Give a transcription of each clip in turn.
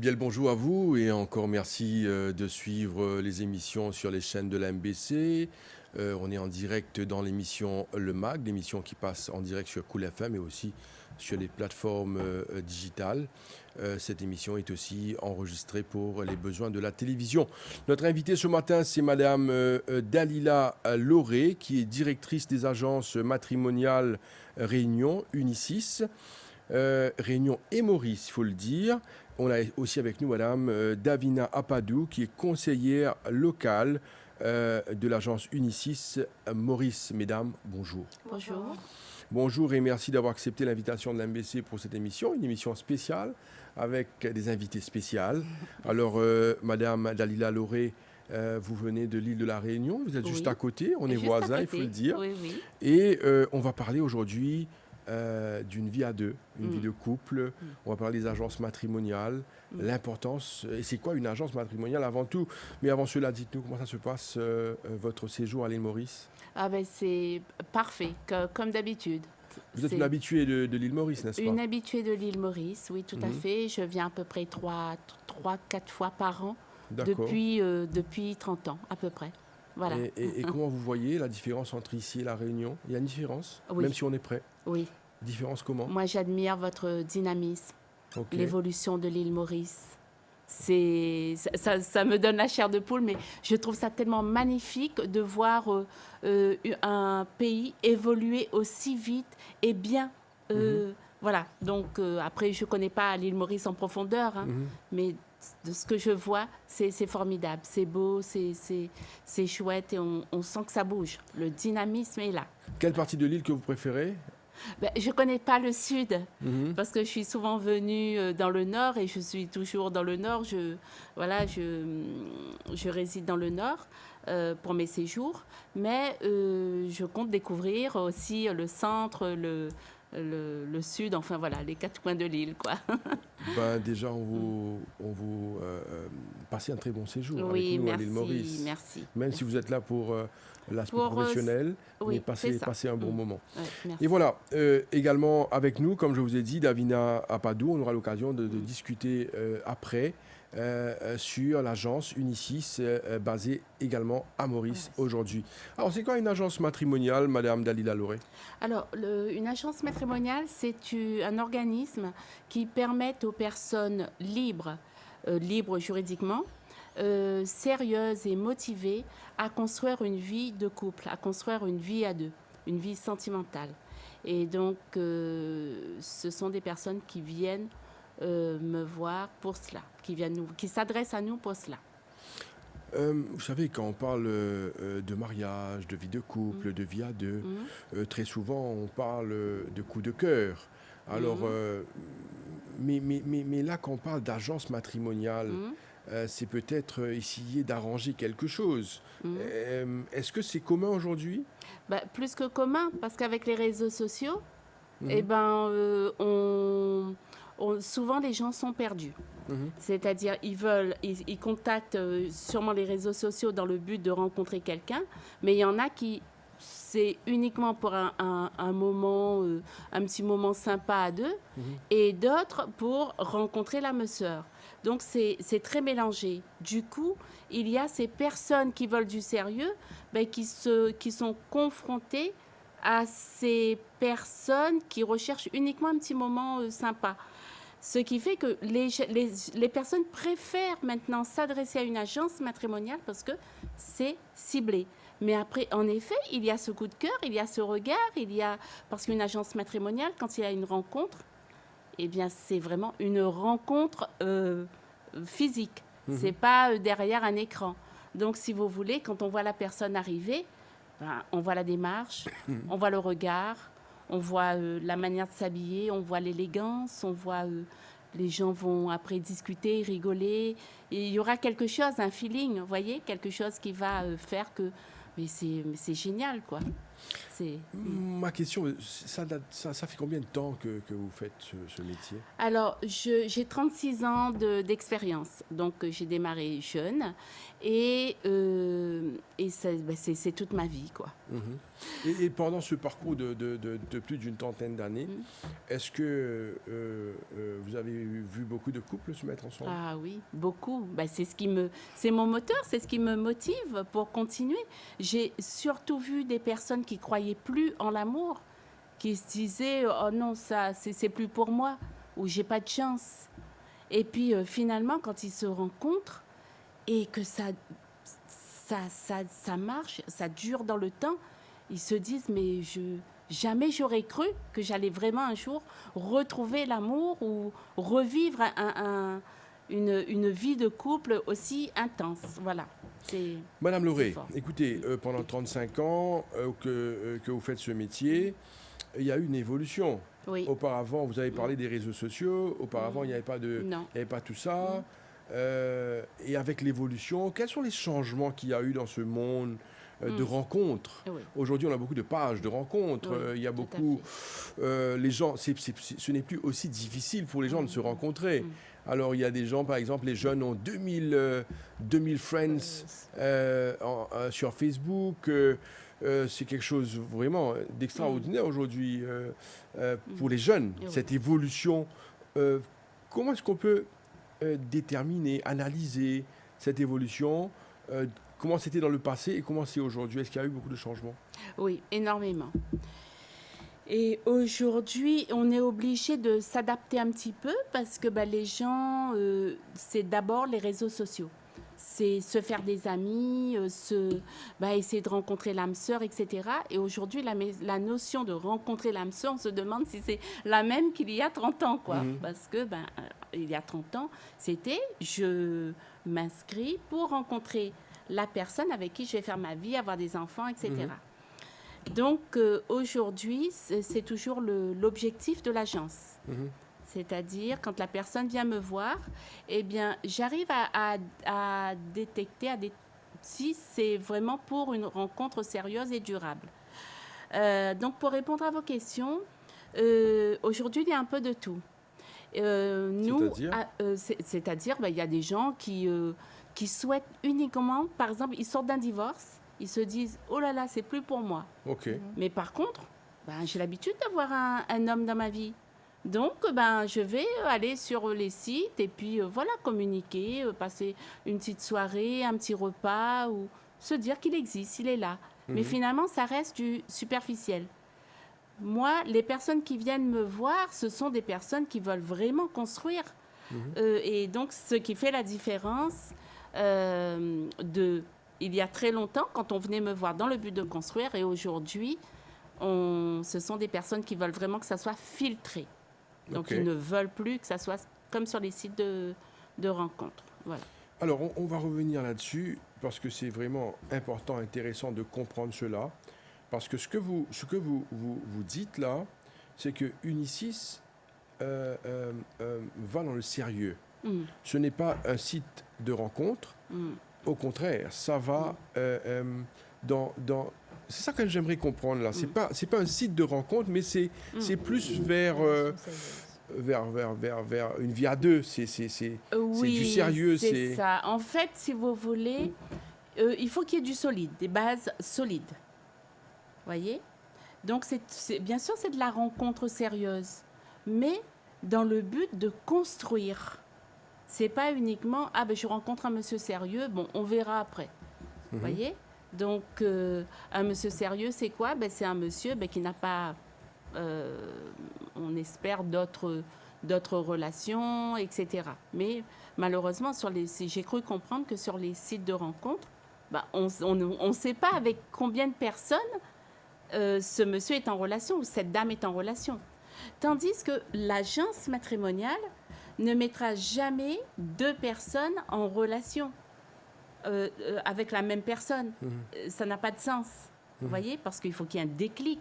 Bien le bonjour à vous et encore merci de suivre les émissions sur les chaînes de la MBC. On est en direct dans l'émission Le Mag, l'émission qui passe en direct sur Cool FM et aussi sur les plateformes digitales. Cette émission est aussi enregistrée pour les besoins de la télévision. Notre invitée ce matin, c'est Madame Dalila Lauré, qui est directrice des agences matrimoniales Réunion, Unicis. Réunion et Maurice, il faut le dire. On a aussi avec nous Madame Davina Apadou, qui est conseillère locale de l'agence Unicis Maurice. Mesdames, bonjour. Bonjour. Bonjour et merci d'avoir accepté l'invitation de l'MBC pour cette émission, une émission spéciale avec des invités spéciales. Alors, Madame Dalila Lauré, vous venez de l'île de la Réunion, vous êtes juste à côté, on est voisins, il faut le dire. Oui, oui. Et on va parler aujourd'hui d'une vie à deux, une vie de couple. On va parler des agences matrimoniales, l'importance. Et c'est quoi une agence matrimoniale avant tout? Mais avant cela, dites-nous comment ça se passe votre séjour à l'île Maurice? Ah ben c'est parfait, comme d'habitude. Vous êtes C'est une habituée de l'île Maurice, n'est-ce pas? une habituée de l'île Maurice, oui, tout à fait. Je viens à peu près 4 fois par an D'accord. depuis 30 ans, à peu près. Voilà. Et comment vous voyez la différence entre ici et la Réunion? Il y a une différence, Oui. même si on est prêt. Oui. Différence comment? Moi, j'admire votre dynamisme, Ok. l'évolution de l'île Maurice. Ça me donne la chair de poule, mais je trouve ça tellement magnifique de voir un pays évoluer aussi vite et bien. Voilà, donc après, je ne connais pas l'île Maurice en profondeur, hein, mais de ce que je vois, c'est formidable, c'est beau, c'est chouette et on sent que ça bouge. Le dynamisme est là. Quelle partie de l'île que vous préférez? Ben, je ne connais pas le sud parce que je suis souvent venue dans le nord et je suis toujours dans le nord. Je réside dans le nord pour mes séjours, mais je compte découvrir aussi le centre, le sud, enfin voilà, les 4 coins de l'île, quoi. Ben, déjà, on vous passez un très bon séjour Oui, avec nous à l'île Maurice. merci. Même si vous êtes là pour l'aspect Pour, professionnel, oui, mais c'est ça. passez un bon moment. Ouais, merci. Et voilà, également avec nous, comme je vous ai dit, Davina Apadou, on aura l'occasion de discuter après sur l'agence Unicis basée également à Maurice aujourd'hui. Alors, c'est quoi une agence matrimoniale, Madame Dalila Lauré? Alors, une agence matrimoniale, c'est un organisme qui permet aux personnes libres juridiquement, sérieuses et motivées à construire une vie de couple, à construire une vie à deux, une vie sentimentale. Et donc, ce sont des personnes qui viennent me voir pour cela, qui s'adressent à nous pour cela. Vous savez, quand on parle de mariage, de vie de couple, de vie à deux, très souvent on parle de coup de cœur. Alors, mais là, quand on parle d'agence matrimoniale, c'est peut-être essayer d'arranger quelque chose. Est-ce que c'est commun aujourd'hui? Ben, plus que commun, parce qu'avec les réseaux sociaux, eh Mhm. ben, souvent les gens sont perdus. C'est-à-dire, ils contactent sûrement les réseaux sociaux dans le but de rencontrer quelqu'un, mais il y en a qui, c'est uniquement pour un moment, un petit moment sympa à deux, et d'autres pour rencontrer l'âme sœur. Donc, c'est très mélangé. Du coup, il y a ces personnes qui veulent du sérieux, ben, qui sont confrontées à ces personnes qui recherchent uniquement un petit moment sympa. Ce qui fait que les personnes préfèrent maintenant s'adresser à une agence matrimoniale parce que c'est ciblé. Mais après, en effet, il y a ce coup de cœur, il y a ce regard, parce qu'une agence matrimoniale, quand il y a une rencontre, eh bien, c'est vraiment une rencontre physique. C'est pas derrière un écran. Donc, si vous voulez, quand on voit la personne arriver, ben, on voit la démarche, on voit le regard, on voit la manière de s'habiller, on voit l'élégance, on voit les gens vont après discuter, rigoler. Et il y aura quelque chose, un feeling, vous voyez, quelque chose qui va faire que... Mais c'est génial, quoi. Ma question, ça fait combien de temps que vous faites ce métier? Alors, j'ai 36 ans d'expérience. Donc, j'ai démarré jeune. Et c'est toute ma vie, quoi. Et pendant ce parcours de plus d'une trentaine d'années, est-ce que vous avez vu beaucoup de couples se mettre ensemble? Ah oui, beaucoup. C'est mon moteur, c'est ce qui me motive pour continuer. J'ai surtout vu des personnes qui croyaient plus en l'amour, qui se disaient oh non, ça c'est plus pour moi, ou j'ai pas de chance. Et puis finalement, quand ils se rencontrent et que ça marche, ça dure dans le temps, ils se disent mais jamais j'aurais cru que j'allais vraiment un jour retrouver l'amour ou revivre une vie de couple aussi intense. Voilà. Madame Lauré, écoutez, pendant 35 ans que vous faites ce métier, il y a eu une évolution. Oui. Auparavant, vous avez parlé des réseaux sociaux. Auparavant, il n'y avait pas tout ça. Et avec l'évolution, quels sont les changements qu'il y a eu dans ce monde de rencontres? Aujourd'hui, on a beaucoup de pages de rencontres. Il y a beaucoup... les gens, ce n'est plus aussi difficile pour les gens de se rencontrer. Alors, il y a des gens, par exemple, les jeunes ont 2000 friends sur Facebook. C'est quelque chose vraiment d'extraordinaire aujourd'hui pour les jeunes, cette évolution. Comment est-ce qu'on peut déterminer, analyser cette évolution? Comment c'était dans le passé et comment c'est aujourd'hui? Est-ce qu'il y a eu beaucoup de changements? Oui, énormément. Et aujourd'hui, on est obligé de s'adapter un petit peu parce que les gens, c'est d'abord les réseaux sociaux. C'est se faire des amis, essayer de rencontrer l'âme sœur, etc. Et aujourd'hui, la notion de rencontrer l'âme sœur, on se demande si c'est la même qu'il y a 30 ans, quoi. Parce que, il y a 30 ans, c'était je m'inscris pour rencontrer la personne avec qui je vais faire ma vie, avoir des enfants, etc. Donc, aujourd'hui, c'est toujours l'objectif de l'agence. C'est-à-dire, quand la personne vient me voir, eh bien, j'arrive à détecter si c'est vraiment pour une rencontre sérieuse et durable. Donc, pour répondre à vos questions, aujourd'hui, il y a un peu de tout. C'est-à-dire, il y a des gens qui souhaitent uniquement, par exemple, ils sortent d'un divorce, ils se disent « Oh là là, c'est plus pour moi ». Mais par contre, j'ai l'habitude d'avoir un homme dans ma vie. Donc, je vais aller sur les sites et puis, communiquer, passer une petite soirée, un petit repas, ou se dire qu'il existe, il est là. Mais finalement, ça reste du superficiel. Moi, les personnes qui viennent me voir, ce sont des personnes qui veulent vraiment construire. Et donc, ce qui fait la différence il y a très longtemps, quand on venait me voir dans le but de construire, et aujourd'hui, ce sont des personnes qui veulent vraiment que ça soit filtré. Donc, ils ne veulent plus que ça soit comme sur les sites de rencontres. Voilà. Alors, on va revenir là-dessus, parce que c'est vraiment important, intéressant de comprendre cela. Parce que ce que vous dites là, c'est que Unicis va dans le sérieux. Ce n'est pas un site de rencontre. Au contraire, ça va dans... C'est ça que j'aimerais comprendre là. C'est pas un site de rencontre, mais c'est plus vers une vie à deux. C'est du sérieux. C'est ça. En fait, si vous voulez, il faut qu'il y ait du solide, des bases solides. Voyez? Donc, bien sûr, c'est de la rencontre sérieuse, mais dans le but de construire. C'est pas uniquement je rencontre un monsieur sérieux, bon, on verra après. Voyez? Donc, un monsieur sérieux, c'est quoi? C'est un monsieur qui n'a pas, on espère, d'autres relations, etc. Mais malheureusement, j'ai cru comprendre que sur les sites de rencontres, on ne sait pas avec combien de personnes ce monsieur est en relation ou cette dame est en relation. Tandis que l'agence matrimoniale ne mettra jamais deux personnes en relation avec la même personne. Ça n'a pas de sens, vous voyez, parce qu'il faut qu'il y ait un déclic.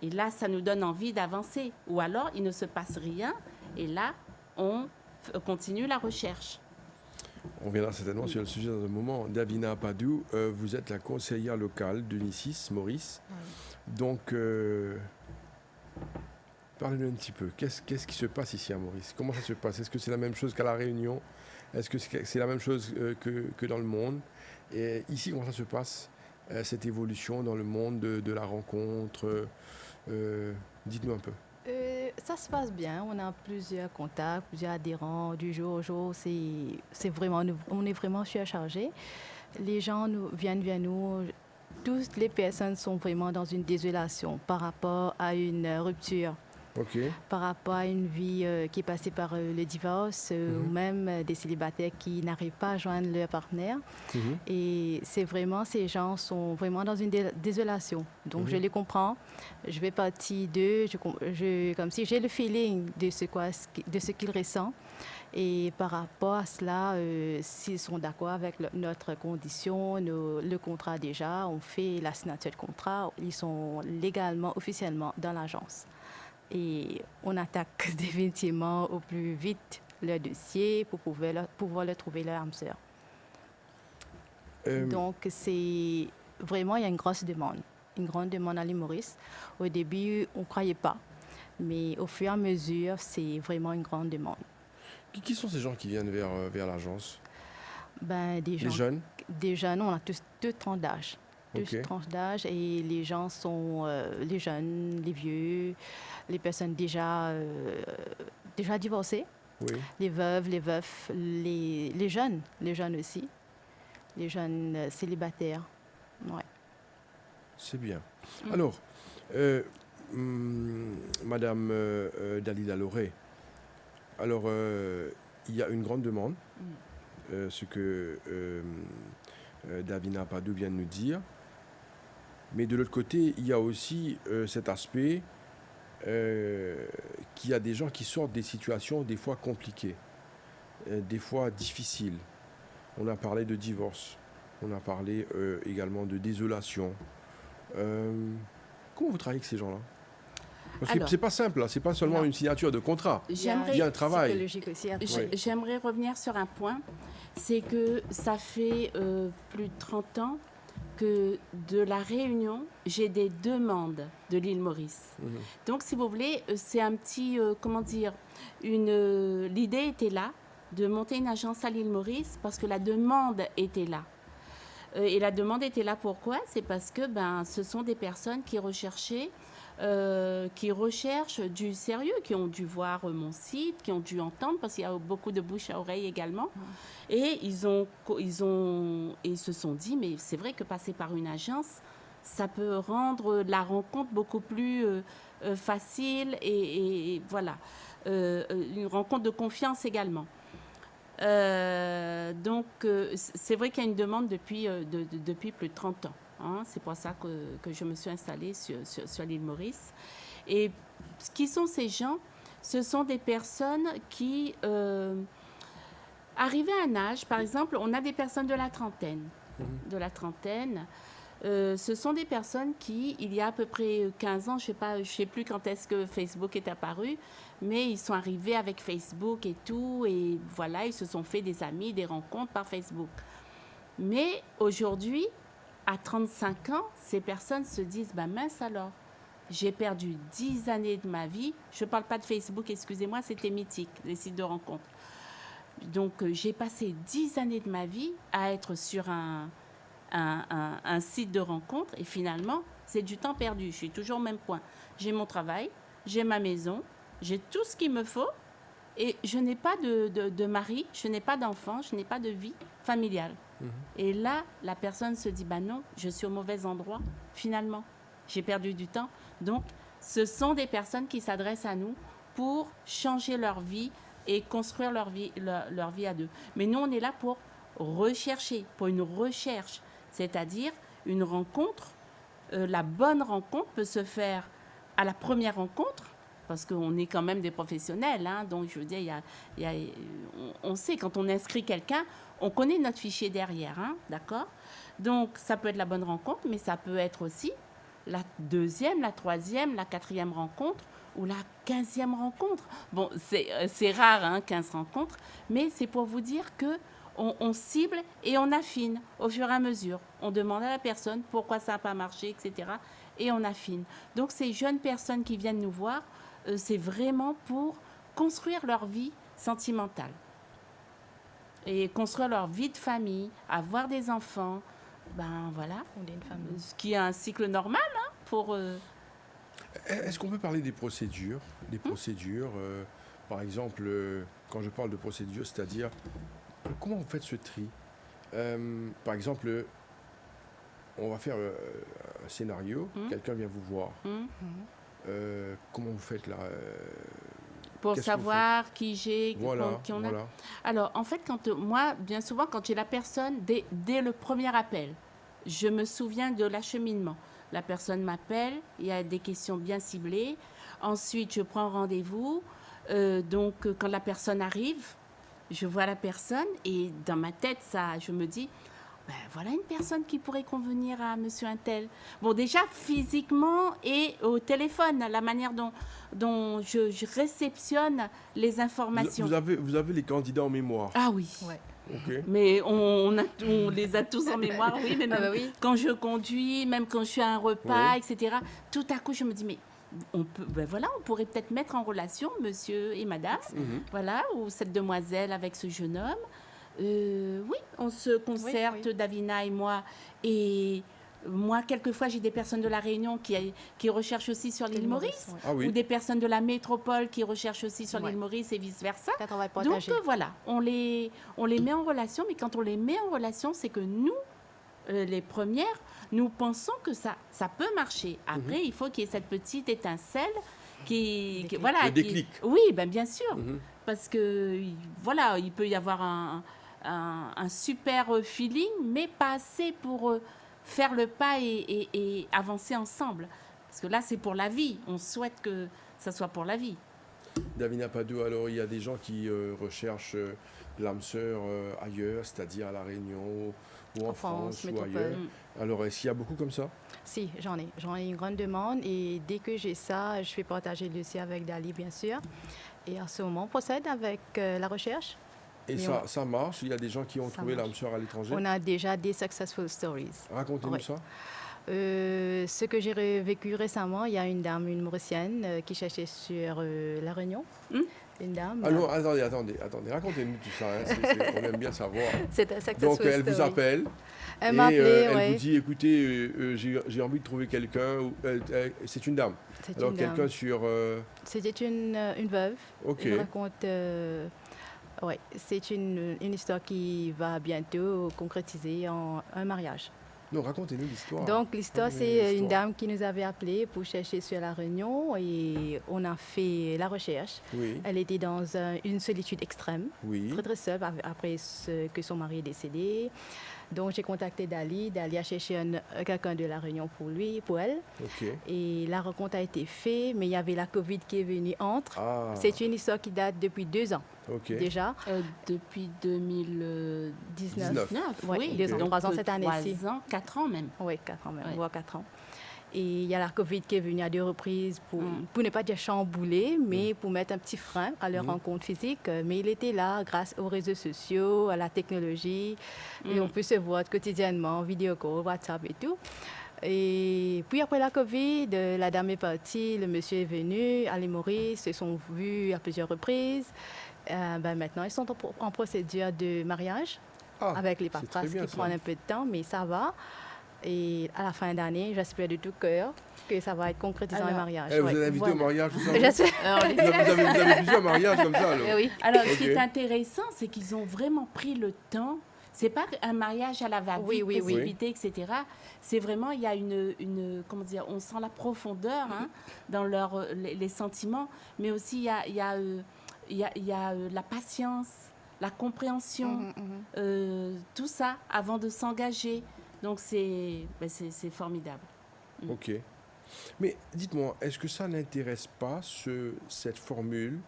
Et là, ça nous donne envie d'avancer. Ou alors, il ne se passe rien, et là, on continue la recherche. On viendra certainement sur le sujet dans un moment. Davina Apadou, vous êtes la conseillère locale d'Unicis, Maurice. Donc, parlez-nous un petit peu. Qu'est-ce qui se passe ici à Maurice? Comment ça se passe? Est-ce que c'est la même chose qu'à La Réunion? Est-ce que c'est la même chose que dans le monde? Et ici, comment ça se passe, cette évolution dans le monde de la rencontre? Dites-nous un peu. Ça se passe bien. On a plusieurs contacts, plusieurs adhérents. Du jour au jour, c'est vraiment, on est vraiment surchargé. Les gens viennent vers nous. Toutes les personnes sont vraiment dans une désolation par rapport à une rupture. OK. Par rapport à une vie qui est passée par le divorce ou même des célibataires qui n'arrivent pas à joindre leur partenaire. Et c'est vraiment, ces gens sont vraiment dans une désolation. Donc je les comprends. Je vais partir d'eux, comme si j'ai le feeling de ce qu'ils ressentent. Et par rapport à cela, s'ils sont d'accord avec notre condition, le contrat déjà, on fait la signature de contrat, ils sont légalement, officiellement dans l'agence. Et on attaque définitivement au plus vite leur dossier pour pouvoir leur trouver leur âme sœur. Donc, c'est vraiment, il y a une grosse demande. Une grande demande à l'île Maurice. Au début, on ne croyait pas. Mais au fur et à mesure, c'est vraiment une grande demande. Qui sont ces gens qui viennent vers l'agence? Des gens, les jeunes? Des jeunes, on a tous deux tranches d'âge. Deux tranches d'âge et les gens sont les jeunes, les vieux, les personnes déjà divorcées, les veuves, les veufs, les jeunes aussi, les jeunes célibataires. Ouais. C'est bien. Alors, Madame Dalila Lauré, alors il y a une grande demande, ce que Davina Padou vient de nous dire. Mais de l'autre côté, il y a aussi cet aspect qu'il y a des gens qui sortent des situations des fois compliquées, des fois difficiles. On a parlé de divorce, on a parlé également de désolation. Comment vous travaillez avec ces gens-là? Parce que c'est pas simple, là. C'est pas seulement une signature de contrat. Il y a un travail. J'aimerais revenir sur un point, c'est que ça fait plus de 30 ans que de la Réunion, j'ai des demandes de l'île Maurice. Donc, si vous voulez, c'est un petit, l'idée était là de monter une agence à l'île Maurice parce que la demande était là. Et la demande était là pourquoi? C'est parce que ce sont des personnes qui recherchaient, qui recherchent du sérieux, qui ont dû voir mon site, qui ont dû entendre, parce qu'il y a beaucoup de bouche à oreille également. Et ils se sont dit, mais c'est vrai que passer par une agence, ça peut rendre la rencontre beaucoup plus facile et voilà. Une rencontre de confiance également. Donc, c'est vrai qu'il y a une demande depuis plus de 30 ans. Hein. C'est pour ça que je me suis installée sur l'île Maurice. Et qui sont ces gens? Ce sont des personnes qui, arrivées à un âge, par exemple, on a des personnes de la trentaine. Ce sont des personnes qui, il y a à peu près 15 ans, je sais plus quand est-ce que Facebook est apparu, mais ils sont arrivés avec Facebook et tout, et voilà, ils se sont fait des amis, des rencontres par Facebook. Mais aujourd'hui, à 35 ans, ces personnes se disent, mince alors, j'ai perdu 10 années de ma vie. Je ne parle pas de Facebook, excusez-moi, c'était mythique, les sites de rencontres. Donc, j'ai passé 10 années de ma vie à être sur un site de rencontre et finalement, c'est du temps perdu. Je suis toujours au même point. J'ai mon travail, j'ai ma maison, j'ai tout ce qu'il me faut et je n'ai pas de mari, je n'ai pas d'enfant, je n'ai pas de vie familiale. Et là, la personne se dit, non, je suis au mauvais endroit, finalement. J'ai perdu du temps. Donc, ce sont des personnes qui s'adressent à nous pour changer leur vie et construire leur vie à deux. Mais nous, on est là pour rechercher, pour une recherche, c'est-à-dire une rencontre. La bonne rencontre peut se faire à la première rencontre, parce qu'on est quand même des professionnels. Hein, donc, je veux dire, on sait, quand on inscrit quelqu'un, on connaît notre fichier derrière, hein, d'accord? Donc, ça peut être la bonne rencontre, mais ça peut être aussi la deuxième, la troisième, la quatrième rencontre ou la 15e rencontre. Bon, c'est rare, hein, 15 rencontres, mais c'est pour vous dire qu'on cible et on affine au fur et à mesure. On demande à la personne pourquoi ça n'a pas marché, etc. Et on affine. Donc, ces jeunes personnes qui viennent nous voir, c'est vraiment pour construire leur vie sentimentale. et construire leur vie de famille, avoir des enfants, ben voilà, Fonder une famille. ce qui est un cycle normal pour... Est-ce qu'on peut parler des procédures? Les procédures, par exemple, quand je parle de procédures, c'est-à-dire, comment vous faites ce tri? Par exemple, on va faire un scénario, quelqu'un vient vous voir. Comment vous faites là? Pour Qu'est-ce que vous savoir qui j'ai, Voilà, qui on a. voilà. Alors, en fait, moi, bien souvent, quand j'ai la personne, dès le premier appel, je me souviens de l'acheminement. La personne m'appelle, il y a des questions bien ciblées. Ensuite, je prends rendez-vous. Quand la personne arrive, je vois la personne et dans ma tête, je me dis, ben, voilà une personne qui pourrait convenir à monsieur Untel. Bon, déjà, physiquement et au téléphone, la manière dont je réceptionne les informations. Vous avez les candidats en mémoire. Ah oui. Ouais. OK. Mais on les a tous en mémoire, oui, mais même oui. quand je conduis, même quand je suis à un repas, Oui. etc. Tout à coup, je me dis, mais on pourrait peut-être mettre en relation monsieur et madame, voilà, ou cette demoiselle avec ce jeune homme. Oui, on se concerte, oui. Davina et moi. Et moi, quelquefois, j'ai des personnes de La Réunion qui recherchent aussi sur l'île Maurice, Ouais. Ah oui. ou des personnes de la métropole qui recherchent aussi sur Ouais. l'île Maurice et vice-versa. Quand on va Donc partager. voilà, on les met en relation, mais quand on les met en relation, c'est que nous, les premières, nous pensons que ça peut marcher. Après, il faut qu'il y ait cette petite étincelle Déclic. voilà. Le déclic. Oui, ben bien sûr, Mhm. parce que voilà, il peut y avoir un super feeling, mais pas assez pour faire le pas et avancer ensemble. Parce que là, c'est pour la vie. On souhaite que ça soit pour la vie. Davina Padou, alors il y a des gens qui recherchent l'âme sœur ailleurs, c'est-à-dire à La Réunion ou en France ou métropole. ailleurs. Alors est-ce qu'il y a beaucoup comme ça? Si, j'en ai. J'en ai une grande demande et dès que j'ai ça, je fais partager le dossier avec Dali, bien sûr. Et en ce moment, on procède avec la recherche. Et Mais ça marche? Il y a des gens qui ont Ça trouvé marche. l'âme sœur à l'étranger? On a déjà des successful stories. Racontez-nous Ouais. ça. Ce que j'ai vécu récemment, il y a une dame, une Mauricienne, qui cherchait sur La Réunion. Une dame. Alors, attendez. Racontez-nous tout ça. On aime bien savoir. C'est un successful Donc, elle story. vous appelle. Elle et m'a appelé, elle ouais. vous dit, écoutez, j'ai envie de trouver quelqu'un. C'est une dame. C'est Alors, une quelqu'un dame. sur... C'était une veuve. OK. Elle raconte... ouais, c'est une histoire qui va bientôt concrétiser en un mariage. Non, racontez-nous l'histoire. Donc, l'histoire, Racontez-nous c'est une l'histoire. dame qui nous avait appelé pour chercher sur La Réunion et on a fait la recherche. Oui, Elle était dans une solitude extrême, oui. très très seule après que son mari est décédé. Donc, j'ai contacté Dali. Dali a cherché quelqu'un de La Réunion pour elle. OK. Et la rencontre a été faite, mais il y avait la COVID qui est venue entre. Ah, C'est une histoire qui date depuis 2 ans OK. déjà. Depuis 2019. 19. Ouais, Oui, 2 ans, donc 3 ans cette année-ci. 3 ans, 4 ans même. Oui, 4 ans même, Ouais. voire 4 ans. Et il y a la COVID qui est venue à 2 reprises pour ne pas dire chambouler, mais pour mettre un petit frein à leur rencontre physique. Mais il était là grâce aux réseaux sociaux, à la technologie. Et on peut se voir quotidiennement, vidéo call, WhatsApp et tout. Et puis après la COVID, la dame est partie, le monsieur est venu, à l'île Maurice, se sont vus à plusieurs reprises. Maintenant, ils sont en procédure de mariage Ah, avec les c'est très paperasses bien, qui ça. prennent un peu de temps, mais ça va. Et à la fin d'année, j'espère de tout cœur que ça va être concrétisé en un Alors, mariage. Eh, vous Ouais, êtes invité voilà. au mariage, tout ça? J'espère. Alors, les- Vous avez plusieurs mariages comme ça, alors? Eh oui. Alors, ce qui Ok. est intéressant, c'est qu'ils ont vraiment pris le temps. C'est pas un mariage à la va-vite, Oui, oui, oui. précipité, etc. C'est vraiment, il y a comment dire, on sent la profondeur dans les sentiments, mais aussi il y a la patience, la compréhension, tout ça avant de s'engager. Donc c'est formidable. OK. Mais dites-moi, est-ce que ça n'intéresse pas cette formule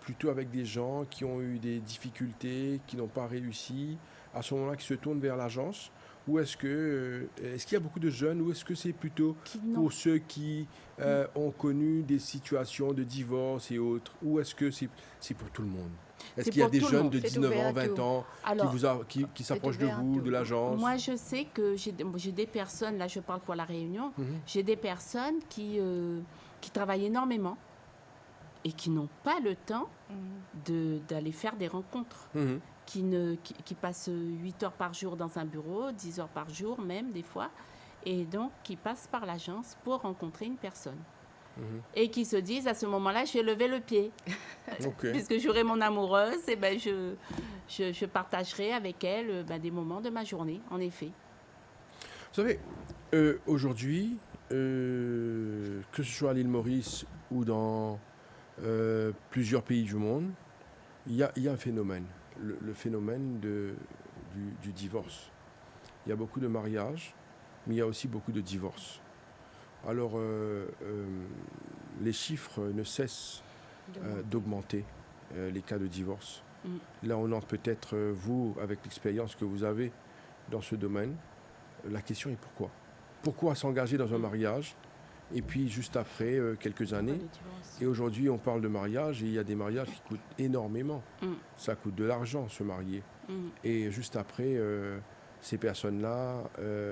plutôt avec des gens qui ont eu des difficultés, qui n'ont pas réussi, à ce moment-là, qui se tournent vers l'agence? Ou est-ce qu'il y a beaucoup de jeunes, ou est-ce que c'est plutôt Non. pour ceux qui ont connu des situations de divorce et autres? Ou est-ce que c'est pour tout le monde? Est-ce C'est qu'il y a pour des tout le jeunes monde. de C'est 19 ouvert ans, à 20 tout. ans Alors, qui s'approchent de ouvert à vous, tout. de l'agence? moi, je sais que j'ai des personnes, là je parle pour La Réunion, j'ai des personnes qui travaillent énormément et qui n'ont pas le temps d'aller faire des rencontres, qui passent 8 heures par jour dans un bureau, 10 heures par jour même des fois, et donc qui passent par l'agence pour rencontrer une personne. Et qui se disent à ce moment-là, je vais lever le pied. Puisque j'aurai mon amoureuse, et ben je partagerai avec elle des moments de ma journée, en effet. Vous savez, aujourd'hui, que ce soit à l'île Maurice ou dans plusieurs pays du monde, il y a un phénomène, le phénomène du divorce. Il y a beaucoup de mariages, mais il y a aussi beaucoup de divorces. Alors, les chiffres ne cessent d'augmenter, les cas de divorce. Là, on entre peut-être, vous, avec l'expérience que vous avez dans ce domaine, la question est pourquoi ? Pourquoi s'engager dans un mariage et puis juste après, quelques années, et aujourd'hui, on parle de mariage et il y a des mariages qui coûtent énormément. Ça coûte de l'argent, se marier. Et juste après, ces personnes-là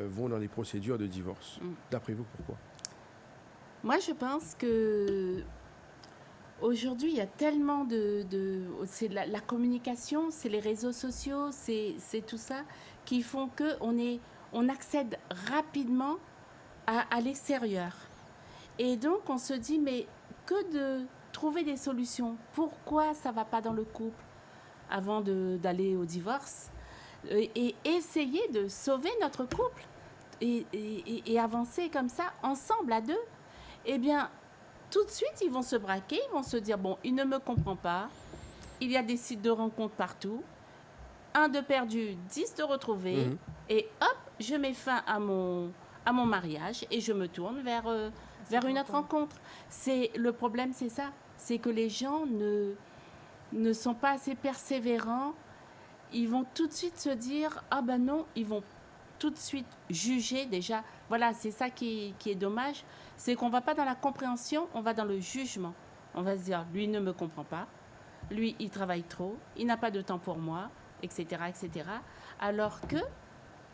vont dans les procédures de divorce. D'après vous, pourquoi ? Moi, je pense que aujourd'hui, il y a tellement c'est la communication, c'est les réseaux sociaux, c'est tout ça qui font on accède rapidement à l'extérieur. Et donc, on se dit, mais que de trouver des solutions. Pourquoi ça ne va pas dans le couple avant d'aller au divorce ? Et essayer de sauver notre couple et avancer comme ça, ensemble, à deux. Eh bien, tout de suite, ils vont se braquer, ils vont se dire, bon, il ne me comprend pas, il y a des sites de rencontres partout, 1 de perdu, 10 de retrouvés, et hop, je mets fin à mon mariage et je me tourne vers une autre rencontre. Le problème, c'est ça, c'est que les gens ne sont pas assez persévérants, ils vont tout de suite se dire, ah ben non, ils vont tout de suite juger déjà. Voilà, c'est ça qui est dommage, c'est qu'on ne va pas dans la compréhension, on va dans le jugement. On va se dire, lui ne me comprend pas, lui il travaille trop, il n'a pas de temps pour moi, etc., etc. Alors que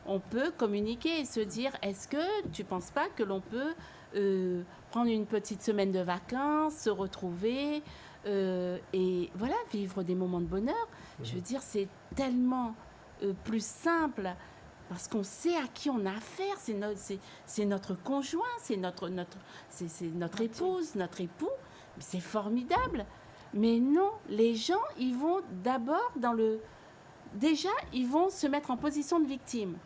on peut communiquer et se dire, est-ce que tu ne penses pas que l'on peut prendre une petite semaine de vacances, se retrouver et voilà, vivre des moments de bonheur. Je veux dire, c'est tellement plus simple parce qu'on sait à qui on a affaire. C'est notre conjoint, c'est notre épouse, notre époux. C'est formidable. Mais non, les gens, ils vont d'abord déjà, ils vont se mettre en position de victime.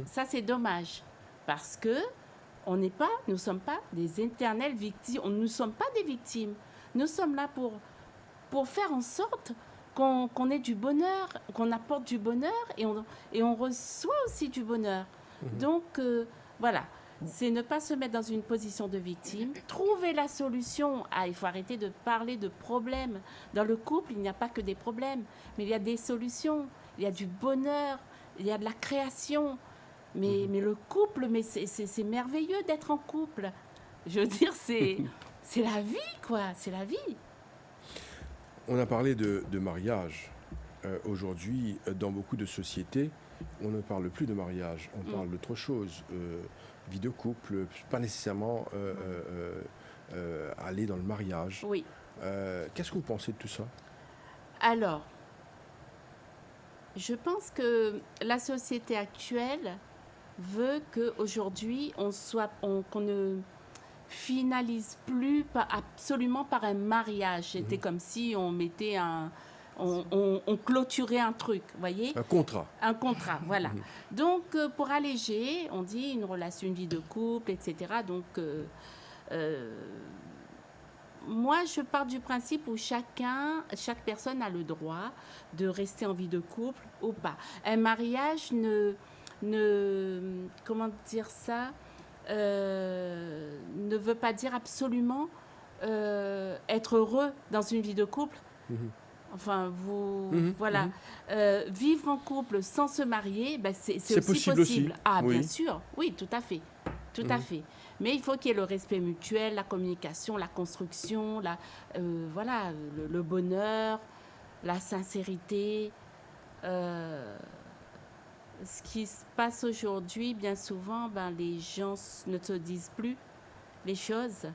Ça, c'est dommage. Parce que nous ne sommes pas des éternelles victimes. Nous ne sommes pas des victimes. Nous sommes là pour faire en sorte qu'on ait du bonheur, qu'on apporte du bonheur et on reçoit aussi du bonheur. Donc, voilà. C'est ne pas se mettre dans une position de victime. Trouver la solution. Il faut arrêter de parler de problèmes. Dans le couple, il n'y a pas que des problèmes, mais il y a des solutions. Il y a du bonheur, il y a de la création. Mais le couple, c'est merveilleux d'être en couple. Je veux dire, c'est la vie, quoi. C'est la vie. On a parlé de mariage. Aujourd'hui, dans beaucoup de sociétés, on ne parle plus de mariage. On parle d'autre chose. Vie de couple, pas nécessairement aller dans le mariage. Oui. Qu'est-ce que vous pensez de tout ça ? Alors, je pense que la société actuelle veut qu'aujourd'hui, qu'on ne finalise plus absolument par un mariage. C'était comme si on mettait on clôturait un truc, vous voyez ? Un contrat. Un contrat, voilà. Donc, pour alléger, on dit une relation, une vie de couple, etc. Donc, moi, je pars du principe où chaque personne a le droit de rester en vie de couple ou pas. Un mariage comment dire ça, ne veut pas dire absolument être heureux dans une vie de couple. Enfin, voilà. Vivre en couple sans se marier, c'est aussi possible. Ah, oui. Bien sûr, oui, tout à fait. Tout à fait. Mais il faut qu'il y ait le respect mutuel, la communication, la construction, voilà, le bonheur, la sincérité. Ce qui se passe aujourd'hui, bien souvent, les gens ne se disent plus les choses.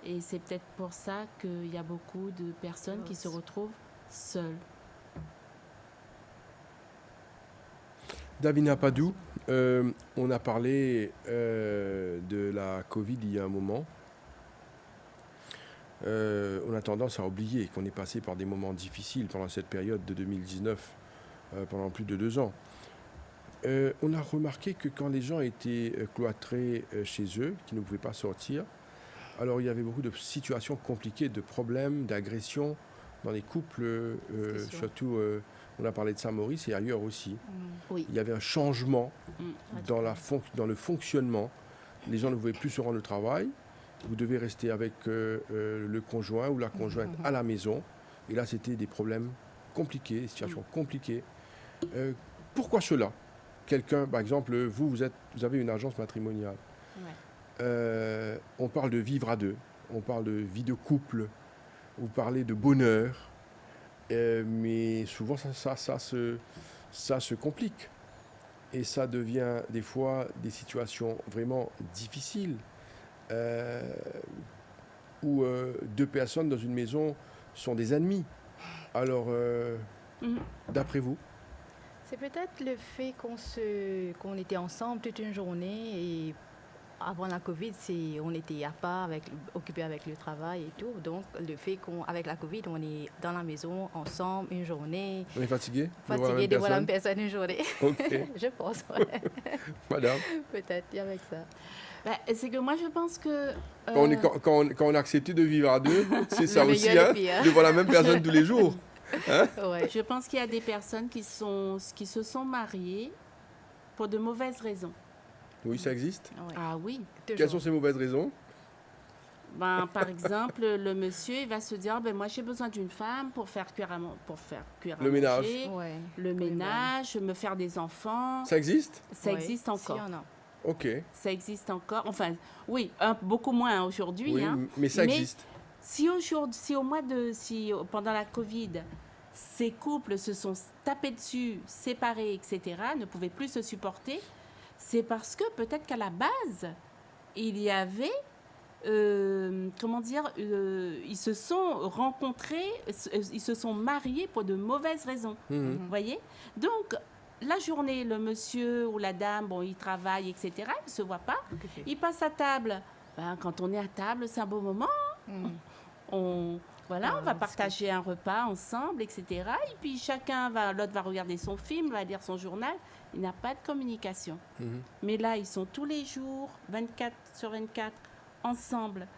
Et c'est peut-être pour ça qu'il y a beaucoup de personnes qui se retrouvent seules. Davina Padou, on a parlé de la Covid il y a un moment. On a tendance à oublier qu'on est passé par des moments difficiles pendant cette période de 2019, pendant plus de 2 ans. On a remarqué que quand les gens étaient cloîtrés chez eux, qu'ils ne pouvaient pas sortir, alors il y avait beaucoup de situations compliquées, de problèmes, d'agressions dans les couples, surtout on a parlé de Saint-Maurice et ailleurs aussi. Oui. Il y avait un changement dans le fonctionnement. Les gens ne pouvaient plus se rendre au travail. Vous devez rester avec le conjoint ou la conjointe à la maison. Et là, c'était des problèmes compliqués, des situations compliquées. Pourquoi cela? Quelqu'un, par exemple, vous avez une agence matrimoniale. Ouais. On parle de vivre à deux. On parle de vie de couple. Vous parlez de bonheur. Mais souvent, ça se complique. Et ça devient des fois des situations vraiment difficiles. Où 2 personnes dans une maison sont des ennemis. Alors, d'après vous? C'est peut-être le fait qu'on était ensemble toute une journée et avant la Covid, on était à part, occupés avec le travail et tout. Donc, le fait qu'avec la Covid, on est dans la maison ensemble une journée. On est fatigué? Fatigué de voir la même personne une journée. Ok. Je pense, ouais. Madame? Peut-être, il y avec ça. C'est que moi, je pense que... Quand on a accepté de vivre à deux, c'est ça aussi, hein, de voir la même personne tous les jours. Hein? Ouais. Je pense qu'il y a des personnes qui se sont mariées pour de mauvaises raisons. Oui, ça existe. Ouais. Ah oui. Quelles sont ces mauvaises raisons? Par exemple, le monsieur, il va se dire, moi j'ai besoin d'une femme pour faire cuire à le ménage. Ouais. Le ménage, me faire des enfants. Ça existe? Ça existe encore. Si, Ok. Ça existe encore. Enfin, oui, beaucoup moins aujourd'hui. Oui, mais ça existe. Si pendant la Covid, ces couples se sont tapés dessus, séparés, etc., ne pouvaient plus se supporter, c'est parce que peut-être qu'à la base, il y avait, ils se sont rencontrés, ils se sont mariés pour de mauvaises raisons. Vous voyez? Donc, la journée, le monsieur ou la dame, il travaille, etc., ils ne se voient pas. Okay. Ils passent à table. Quand on est à table, c'est un beau moment. On va partager un repas ensemble, etc. Et puis l'autre va regarder son film, va lire son journal. Il n'y a pas de communication. Mais là, ils sont tous les jours, 24/24, ensemble.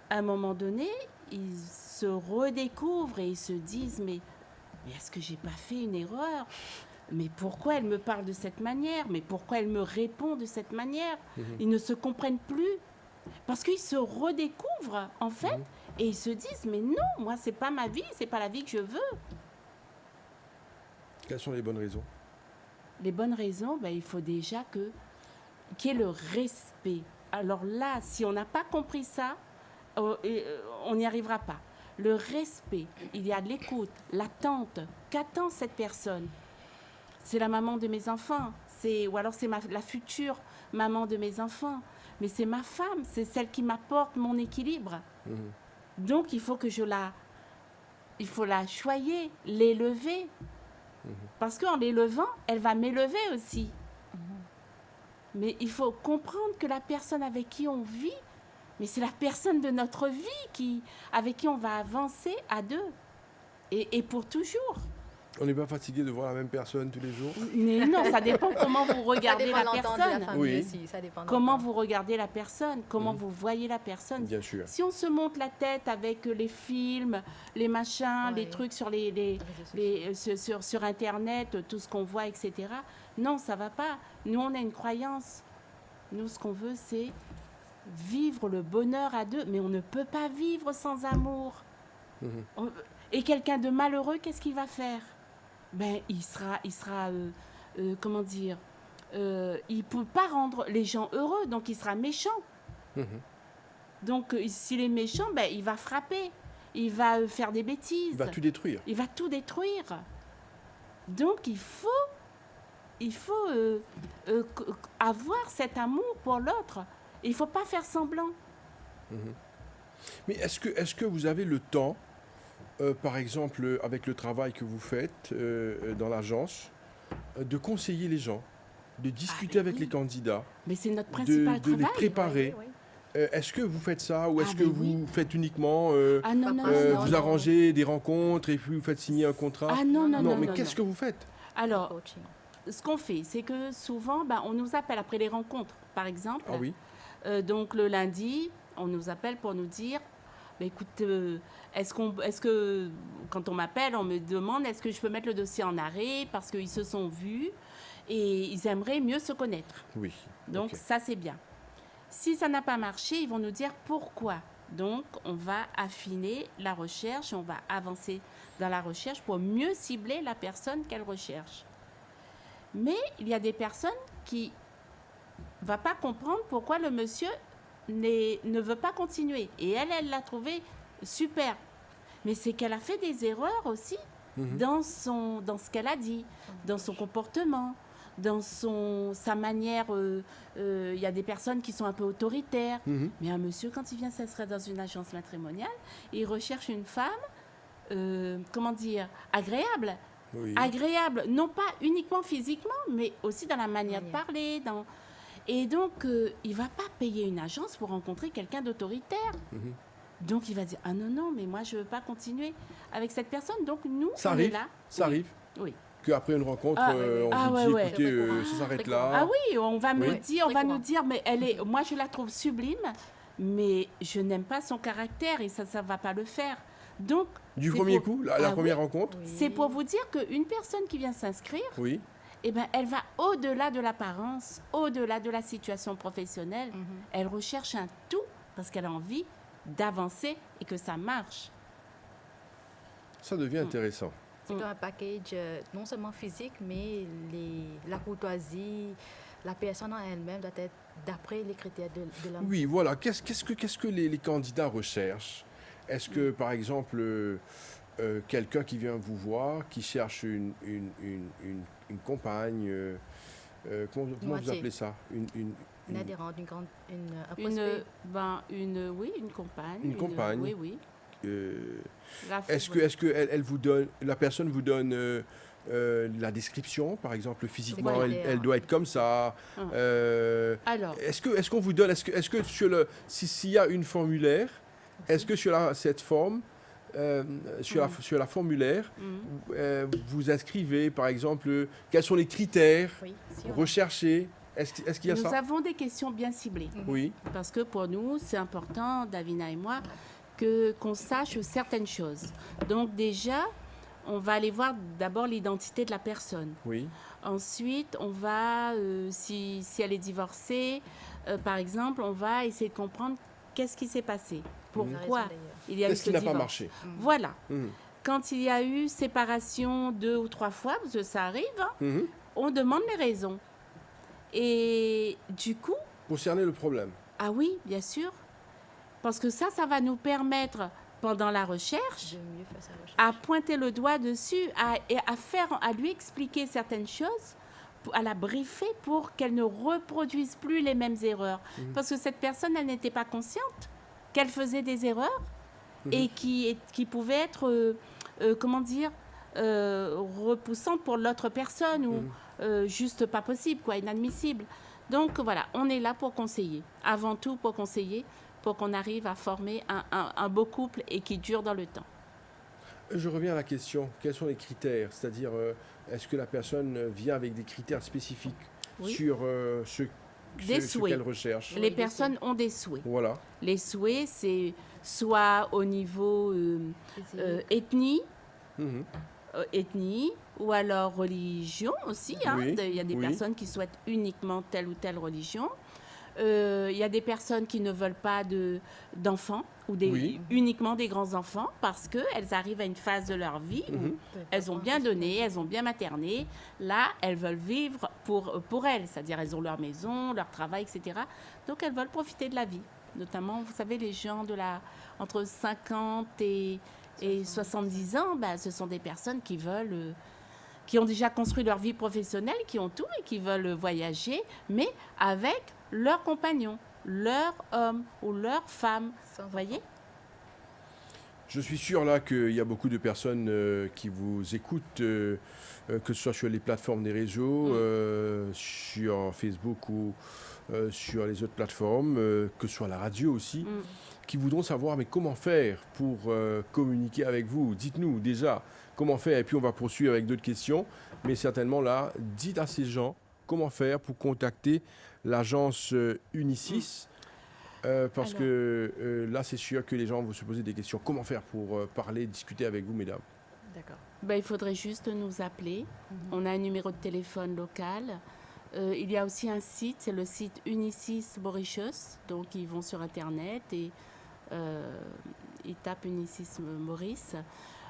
À un moment donné, ils se redécouvrent et ils se disent, mais est-ce que j'ai pas fait une erreur? Mais pourquoi elle me parle de cette manière? Mais pourquoi elle me répond de cette manière? Ils ne se comprennent plus. Parce qu'ils se redécouvrent, en fait, et ils se disent, mais non, moi, c'est pas ma vie, c'est pas la vie que je veux. Quelles sont les bonnes raisons? Les bonnes raisons, il faut déjà qu'il y ait le respect. Alors là, si on n'a pas compris ça, on n'y arrivera pas. Le respect, il y a de l'écoute, l'attente. Qu'attend cette personne? C'est la maman de mes enfants, ou alors c'est la future maman de mes enfants. Mais c'est ma femme, c'est celle qui m'apporte mon équilibre. Donc, il faut la choyer, l'élever. Parce qu'en l'élevant, elle va m'élever aussi. Mais il faut comprendre que la personne avec qui on vit, mais c'est la personne de notre vie avec qui on va avancer à deux. Et pour toujours. On n'est pas fatigué de voir la même personne tous les jours? Mais non, ça dépend comment vous regardez la personne. Oui. Aussi, ça dépend comment vous regardez la personne, comment vous voyez la personne. Bien sûr. Si on se monte la tête avec les films, les machins, les trucs sur sur Internet, tout ce qu'on voit, etc. Non, ça va pas. Nous, on a une croyance. Nous, ce qu'on veut, c'est vivre le bonheur à deux. Mais on ne peut pas vivre sans amour. Et quelqu'un de malheureux, qu'est-ce qu'il va faire? Il sera comment dire, il peut pas rendre les gens heureux, donc il sera méchant. Donc s'il est méchant, il va frapper, il va faire des bêtises. Il va tout détruire. Il va tout détruire. Donc il faut avoir cet amour pour l'autre. Il faut pas faire semblant. Mais est-ce que vous avez le temps, par exemple, avec le travail que vous faites dans l'agence, de conseiller les gens, de discuter avec les candidats, Mais c'est notre principal de les travail. préparer? Oui, oui. Est-ce que vous faites ça ou est-ce que ben vous faites uniquement, Ah non, non, Euh, non, vous non. arrangez des rencontres et puis vous faites signer un contrat? Ah non, non, non, mais non, qu'est-ce non. que vous faites? Alors, Coaching. ce qu'on fait, c'est que souvent, on nous appelle après les rencontres, par exemple. Ah oui. Donc le lundi, on nous appelle pour nous dire, écoute, est-ce que quand on m'appelle, on me demande est-ce que je peux mettre le dossier en arrêt parce qu'ils se sont vus et ils aimeraient mieux se connaître. Oui. Donc Ok. ça, c'est bien. Si ça n'a pas marché, ils vont nous dire pourquoi. Donc on va affiner la recherche, on va avancer dans la recherche pour mieux cibler la personne qu'elle recherche. Mais il y a des personnes qui ne vont pas comprendre pourquoi le monsieur ne veut pas continuer. Et elle l'a trouvé super. Mais c'est qu'elle a fait des erreurs aussi Mhm. dans ce qu'elle a dit, dans son comportement, dans sa manière. Il y a des personnes qui sont un peu autoritaires. Mhm. Mais un monsieur, quand il vient s'inscrire dans une agence matrimoniale, il recherche une femme, comment dire, agréable. Oui. Agréable, non pas uniquement physiquement, mais aussi dans la manière de parler. Et donc, il ne va pas payer une agence pour rencontrer quelqu'un d'autoritaire. Mhm. Donc, il va dire, ah non, non, mais moi, je ne veux pas continuer avec cette personne. Donc, nous, Ça on arrive. est là. Ça arrive. Oui. Qu'après une rencontre, Ah, on ah, vous ouais, dit, ouais. écoutez, Très courant. ça s'arrête Très là. Ah oui, on va me Oui. dire, on Très va courant. nous dire, mais moi, je la trouve sublime, mais je n'aime pas son caractère et ça ne va pas le faire. Donc, Du c'est premier pour- coup, la Ah première oui. rencontre? Oui. c'est pour vous dire qu'une personne qui vient s'inscrire, Oui. eh ben, elle va au-delà de l'apparence, au-delà de la situation professionnelle. Mhm. Elle recherche un tout parce qu'elle a envie d'avancer et que ça marche. Ça devient intéressant. C'est comme un package non seulement physique, mais la courtoisie, la personne en elle-même doit être d'après les critères de l'homme. Oui, voilà. Qu'est-ce que les candidats recherchent? Est-ce que, par exemple, quelqu'un qui vient vous voir, qui cherche une compagne, comment vous moitié. appelez ça? Une adhérente, un Une, prospect. oui, une compagne. Une compagne. Oui, oui. La- Est-ce que elle vous donne, la personne vous donne la description, par exemple, physiquement, Voilà. elle doit être comme ça. Ah. Alors, Est-ce qu'on vous donne, est-ce que sur s'il y a une formulaire, est-ce que sur cette forme, sur la formulaire, vous inscrivez, par exemple, quels sont les critères Oui, si on- recherchés? Est-ce qu'il y a nous ça? avons des questions bien ciblées. Oui. Parce que pour nous, c'est important, Davina et moi, qu'on sache certaines choses. Donc déjà, on va aller voir d'abord l'identité de la personne. Oui. Ensuite, on va, si elle est divorcée, par exemple, on va essayer de comprendre qu'est-ce qui s'est passé. La Pourquoi raison d'ailleurs. il y a eu Qu'est-ce ce qui n'a divorce. pas marché? Voilà. Mhm. Quand il y a eu séparation 2 ou 3 fois, parce que ça arrive, hein, Mhm. on demande les raisons. Et du coup, Pour cerner le problème. ah oui, bien sûr, parce que ça va nous permettre, pendant la recherche, De mieux faire sa recherche. à pointer le doigt dessus, à lui expliquer certaines choses, à la briefer pour qu'elle ne reproduise plus les mêmes erreurs. Parce que cette personne, elle n'était pas consciente qu'elle faisait des erreurs et qui pouvaient être, comment dire, repoussantes pour l'autre personne ou juste pas possible, quoi, inadmissible. Donc voilà, on est là pour conseiller, avant tout pour conseiller, pour qu'on arrive à former un beau couple et qui dure dans le temps. Je reviens à la question. Quels sont les critères? C'est-à-dire, est-ce que la personne vient avec des critères spécifiques Oui. sur ce Des ce souhaits. qu'elle recherche? Les personnes ont des souhaits. Voilà. Les souhaits, c'est soit au niveau Physique. ethnie, Mhm. ethnie, ou alors religion aussi. Hein. Oui, Il y a des oui. personnes qui souhaitent uniquement telle ou telle religion. Il y a des personnes qui ne veulent pas d'enfants ou Oui. uniquement des grands-enfants parce qu'elles arrivent à une phase de leur vie où Mhm. elles ont bien donné, elles ont bien materné. Là, elles veulent vivre pour elles, c'est-à-dire elles ont leur maison, leur travail, etc. Donc, elles veulent profiter de la vie. Notamment, vous savez, les gens entre 50 et 70 ans, ce sont des personnes qui veulent... qui ont déjà construit leur vie professionnelle, qui ont tout et qui veulent voyager, mais avec leur compagnon, leur homme ou leur femme. Sans Vous voyez? Je suis sûr là qu'il y a beaucoup de personnes qui vous écoutent, que ce soit sur les plateformes des réseaux, sur Facebook ou sur les autres plateformes, que ce soit la radio aussi, qui voudront savoir mais comment faire pour communiquer avec vous. Dites-nous déjà comment faire et puis on va poursuivre avec d'autres questions. Mais certainement là, dites à ces gens comment faire pour contacter l'agence Unicis. Parce que là, c'est sûr que les gens vont se poser des questions. Comment faire pour parler, discuter avec vous, mesdames? D'accord. Il faudrait juste nous appeler. On a un numéro de téléphone local. Il y a aussi un site, c'est le site Unicis Mauritius. Donc, ils vont sur Internet et ils tapent Unicis Maurice.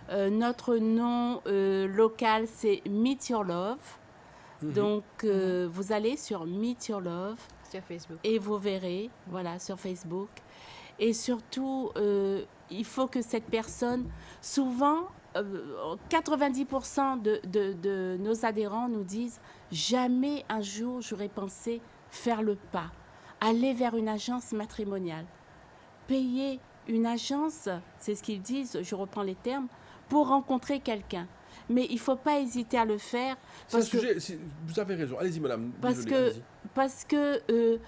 Notre nom local, c'est Meet Your Love. Donc, vous allez sur Meet Your Love. Sur Facebook. Et vous verrez, voilà, sur Facebook. Et surtout, il faut que cette personne, souvent, 90% de nos adhérents nous disent « Jamais un jour j'aurais pensé faire le pas, aller vers une agence matrimoniale, payer une agence, c'est ce qu'ils disent, je reprends les termes, pour rencontrer quelqu'un. » Mais il ne faut pas hésiter à le faire. Vous avez raison. Allez-y, madame. Parce que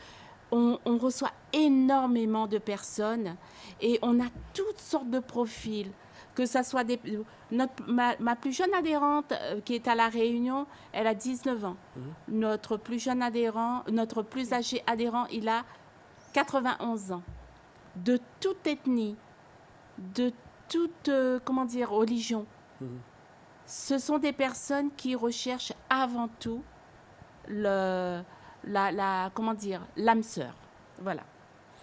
on reçoit énormément de personnes et on a toutes sortes de profils. Que ça soit ma plus jeune adhérente qui est à La Réunion, elle a 19 ans. Notre plus jeune adhérent, notre plus âgé adhérent, il a 91 ans. De toute ethnie, de toute, religion. Ce sont des personnes qui recherchent avant tout l'âme sœur. Voilà,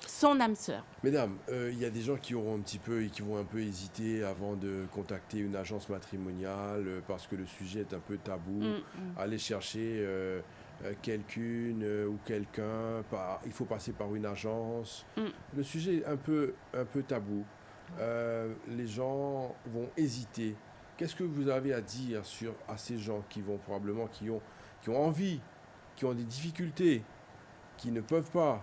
son âme sœur. Mesdames, il y a des gens qui auront qui vont un peu hésiter avant de contacter une agence matrimoniale parce que le sujet est un peu tabou. Aller chercher quelqu'une ou quelqu'un, il faut passer par une agence. Le sujet est un peu tabou. Les gens vont hésiter. Qu'est-ce que vous avez à dire à ces gens qui vont probablement, qui ont envie, qui ont des difficultés, qui ne peuvent pas,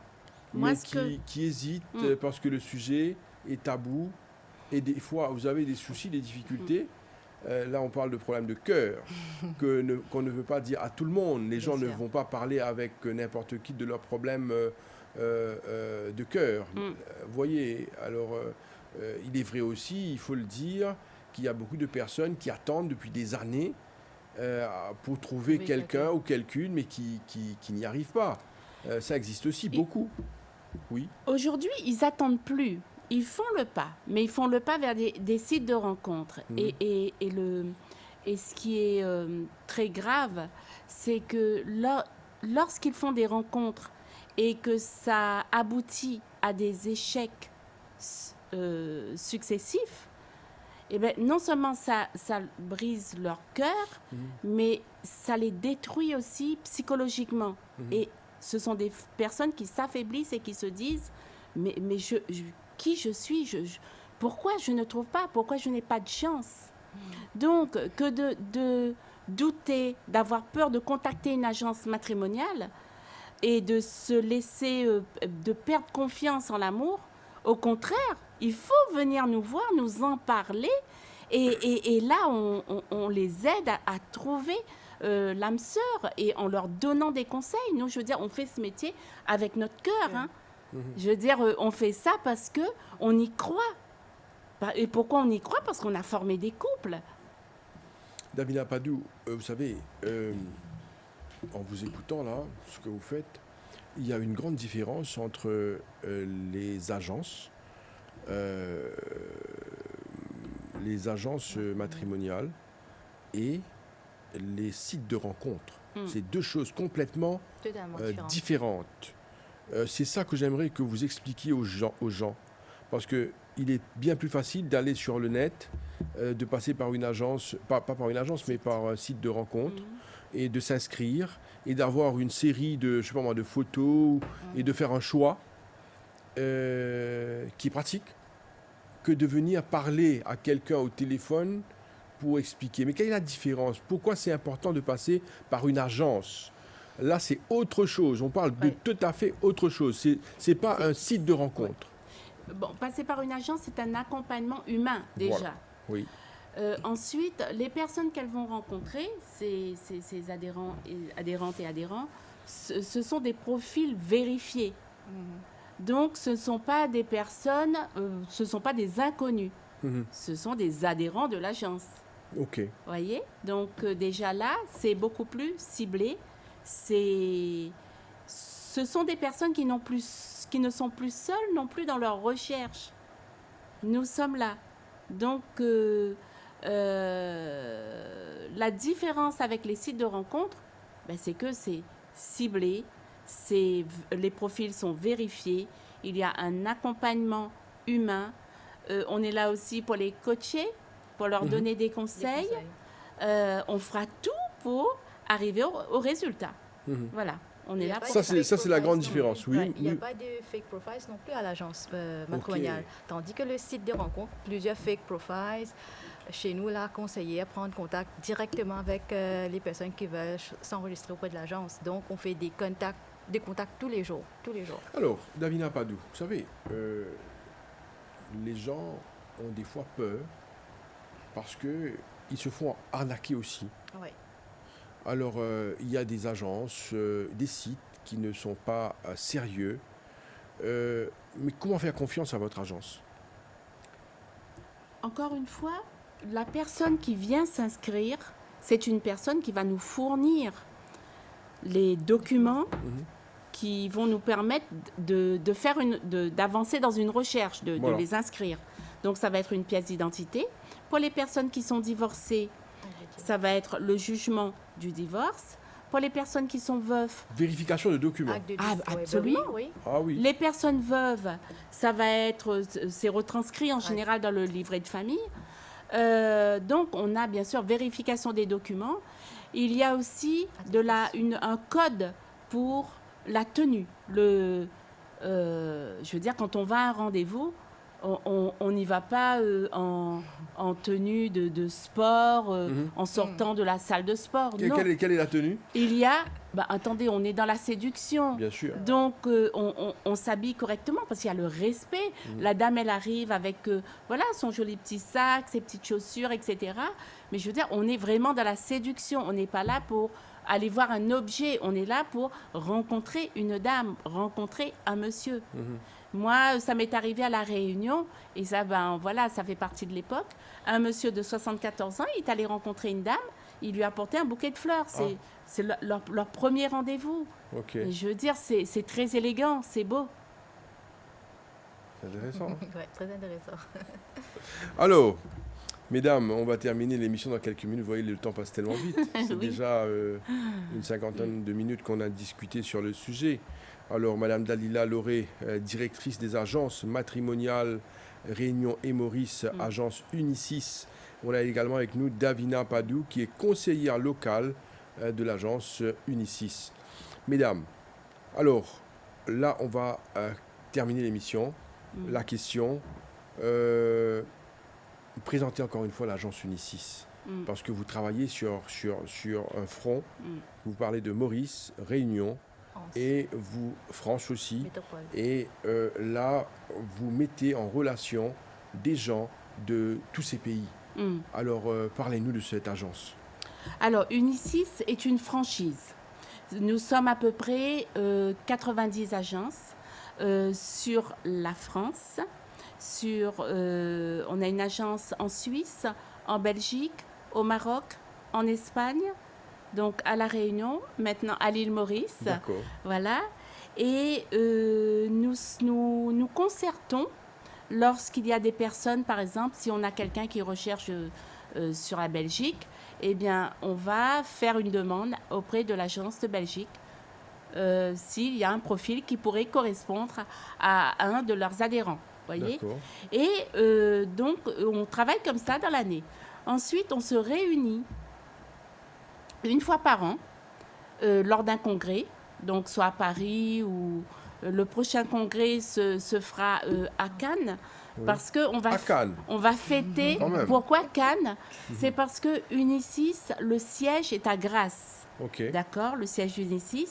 qui hésitent parce que le sujet est tabou et des fois vous avez des soucis, des difficultés. Là, on parle de problèmes de cœur qu'on ne veut pas dire à tout le monde. Les gens ne vont pas parler avec n'importe qui de leurs problèmes de cœur. Voyez, alors il est vrai aussi, il faut le dire, qu'il y a beaucoup de personnes qui attendent depuis des années pour trouver quelqu'un ou quelqu'une, mais qui n'y arrivent pas. Ça existe aussi beaucoup. Oui. Aujourd'hui, ils n'attendent plus. Ils font le pas, mais ils font le pas vers des sites de rencontres. Et ce qui est très grave, c'est que lorsqu'ils font des rencontres et que ça aboutit à des échecs successifs, eh bien, non seulement ça brise leur cœur, mais ça les détruit aussi psychologiquement. Et ce sont des personnes qui s'affaiblissent et qui se disent « Mais qui je suis, pourquoi je ne trouve pas, pourquoi je n'ai pas de chance ?» Donc, que de douter, d'avoir peur de contacter une agence matrimoniale et de se laisser, de perdre confiance en l'amour, au contraire, il faut venir nous voir, nous en parler et là, on les aide à trouver l'âme sœur et en leur donnant des conseils. Nous, je veux dire, on fait ce métier avec notre cœur. Hein. Je veux dire, on fait ça parce qu'on y croit. Et pourquoi on y croit? Parce qu'on a formé des couples. Davina Padou, vous savez, en vous écoutant là, ce que vous faites, il y a une grande différence entre les agences matrimoniales et les sites de rencontres. C'est deux choses complètement différentes. C'est ça que j'aimerais que vous expliquiez aux gens. Parce qu'il est bien plus facile d'aller sur le net, de passer par une agence, pas par une agence, mais par un site de rencontre, et de s'inscrire, et d'avoir une série de, je sais pas moi, de photos, et de faire un choix qui est pratique, que de venir parler à quelqu'un au téléphone pour expliquer. Mais quelle est la différence? Pourquoi c'est important de passer par une agence? Là, c'est autre chose. On parle de tout à fait autre chose. C'est pas un site de rencontre. Bon, passer par une agence, c'est un accompagnement humain, déjà. Voilà. Oui. Ensuite, les personnes qu'elles vont rencontrer, ces adhérentes et adhérents, ce sont des profils vérifiés. Donc, ce ne sont pas des personnes, ce ne sont pas des inconnus. Ce sont des adhérents de l'agence. OK. Voyez? Donc, déjà là, c'est beaucoup plus ciblé. Ce sont des personnes qui ne sont plus seules non plus dans leur recherche. Nous sommes là. Donc, la différence avec les sites de rencontres, c'est que c'est ciblé, les profils sont vérifiés, il y a un accompagnement humain. On est là aussi pour les coacher, pour leur donner des conseils. On fera tout pour arriver au résultat. Voilà. On est là pour ça, c'est la grande différence. Oui. Il n'y a pas de fake profiles non plus à l'agence matrimoniale. Tandis que le site de rencontre, plusieurs fake profiles. Chez nous, là, conseiller à prendre contact directement avec les personnes qui veulent s'enregistrer auprès de l'agence. Donc, on fait des contacts tous les jours. Alors, Davina Padou, vous savez, les gens ont des fois peur parce qu'ils se font arnaquer aussi. Oui. Alors, il y a des agences, des sites qui ne sont pas sérieux. Mais comment faire confiance à votre agence? Encore une fois, la personne qui vient s'inscrire, c'est une personne qui va nous fournir les documents qui vont nous permettre d'avancer dans une recherche, de les inscrire. Donc, ça va être une pièce d'identité. Pour les personnes qui sont divorcées, ça va être le jugement du divorce. Pour les personnes qui sont veuves... Vérification de documents. Absolument, oui. Ah oui. Les personnes veuves, ça va être... C'est retranscrit en général dans le livret de famille. Donc, on a bien sûr vérification des documents. Il y a aussi un code pour la tenue. Je veux dire, quand on va à un rendez-vous, on n'y va pas en tenue de sport, en sortant de la salle de sport. Quelle est la tenue? Il y a... attendez, on est dans la séduction. Bien sûr. Donc, on s'habille correctement parce qu'il y a le respect. La dame, elle arrive avec son joli petit sac, ses petites chaussures, etc. Mais je veux dire, on est vraiment dans la séduction. On n'est pas là pour aller voir un objet. On est là pour rencontrer une dame, rencontrer un monsieur. Moi, ça m'est arrivé à La Réunion, et ça, ça fait partie de l'époque. Un monsieur de 74 ans, il est allé rencontrer une dame, il lui a apporté un bouquet de fleurs. C'est leur premier rendez-vous. Okay. Et je veux dire, c'est très élégant, c'est beau. C'est intéressant. Oui, très intéressant. Alors, mesdames, on va terminer l'émission dans quelques minutes. Vous voyez, le temps passe tellement vite. C'est déjà une cinquantaine de minutes qu'on a discuté sur le sujet. Alors, Madame Dalila Lauré, directrice des agences matrimoniales Réunion et Maurice, agence Unicis. On a également avec nous Davina Padou, qui est conseillère locale de l'agence Unicis. Mesdames, alors, là, on va terminer l'émission. La question, présentez encore une fois l'agence Unicis. Parce que vous travaillez sur un front. Vous parlez de Maurice, Réunion, et vous, France aussi. Métropole. Et là, vous mettez en relation des gens de tous ces pays. Alors, parlez-nous de cette agence. Alors, Unicis est une franchise. Nous sommes à peu près 90 agences sur la France. On a une agence en Suisse, en Belgique, au Maroc, en Espagne. Donc, à La Réunion, maintenant à l'île Maurice. D'accord. Voilà. Et nous concertons lorsqu'il y a des personnes, par exemple, si on a quelqu'un qui recherche sur la Belgique, eh bien, on va faire une demande auprès de l'agence de Belgique s'il y a un profil qui pourrait correspondre à un de leurs adhérents. Voyez. D'accord. Et donc, on travaille comme ça dans l'année. Ensuite, on se réunit une fois par an lors d'un congrès, donc soit à Paris ou le prochain congrès se fera à Cannes, parce qu'on va, on va fêter. Pourquoi Cannes? C'est parce que Unicis, le siège est à Grasse. Okay. D'accord, le siège d'Unicis.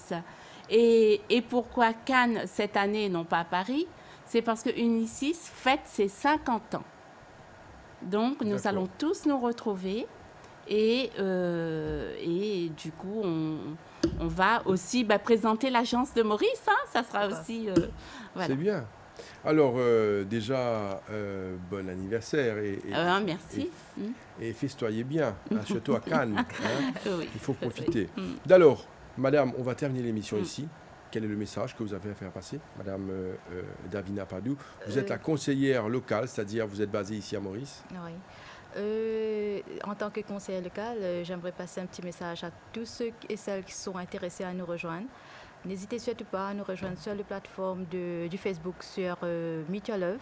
Et pourquoi Cannes cette année, non pas à Paris? c'est parce que Unisys fête ses 50 ans. Donc, nous D'accord. allons tous nous retrouver et du coup, on va aussi présenter l'agence de Maurice. Hein, ça sera aussi... voilà. C'est bien. Alors, déjà, bon anniversaire Merci. et festoyez bien, hein, surtout à Cannes. Hein, Oui. il faut profiter. Alors, madame, on va terminer l'émission ici. Quel est le message que vous avez à faire passer, madame Davina Padou? Vous êtes la conseillère locale, c'est-à-dire vous êtes basée ici à Maurice. Oui. En tant que conseillère locale, j'aimerais passer un petit message à tous ceux et celles qui sont intéressés à nous rejoindre. N'hésitez surtout pas à nous rejoindre sur la plateforme du Facebook sur Meet Your Love.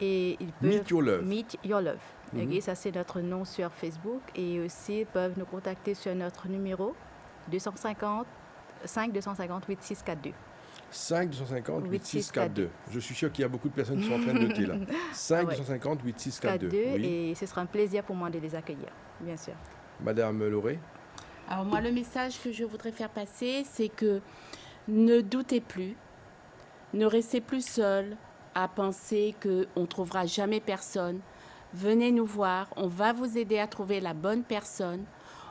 Et ils peuvent Meet Your Love. Meet Your Love. Ok, ça, c'est notre nom sur Facebook. Et aussi, ils peuvent nous contacter sur notre numéro 5 250 8642. 5 250 8642. Je suis sûr qu'il y a beaucoup de personnes qui sont en train de noter là. 5 250 8642. Oui. Et ce sera un plaisir pour moi de les accueillir, bien sûr. Madame Lauré. Alors moi, le message que je voudrais faire passer, c'est que ne doutez plus, ne restez plus seul à penser qu'on ne trouvera jamais personne. Venez nous voir, on va vous aider à trouver la bonne personne.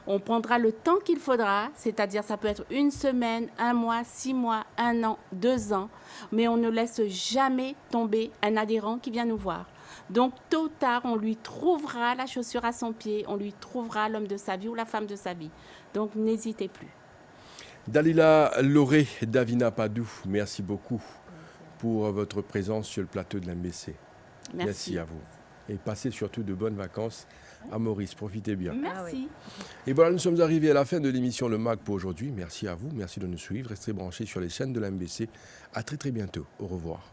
On prendra le temps qu'il faudra, c'est-à-dire ça peut être 1 semaine, 1 mois, 6 mois, 1 an, 2 ans, mais on ne laisse jamais tomber un adhérent qui vient nous voir. Donc, tôt ou tard, on lui trouvera la chaussure à son pied, on lui trouvera l'homme de sa vie ou la femme de sa vie. Donc, n'hésitez plus. Dalila Lauré, Davina Padou, merci beaucoup pour votre présence sur le plateau de l'MBC. Merci à vous. Et passez surtout de bonnes vacances à Maurice. Profitez bien. Merci. Et voilà, nous sommes arrivés à la fin de l'émission Le MAG pour aujourd'hui. Merci à vous. Merci de nous suivre. Restez branchés sur les chaînes de l'MBC. À très très bientôt. Au revoir.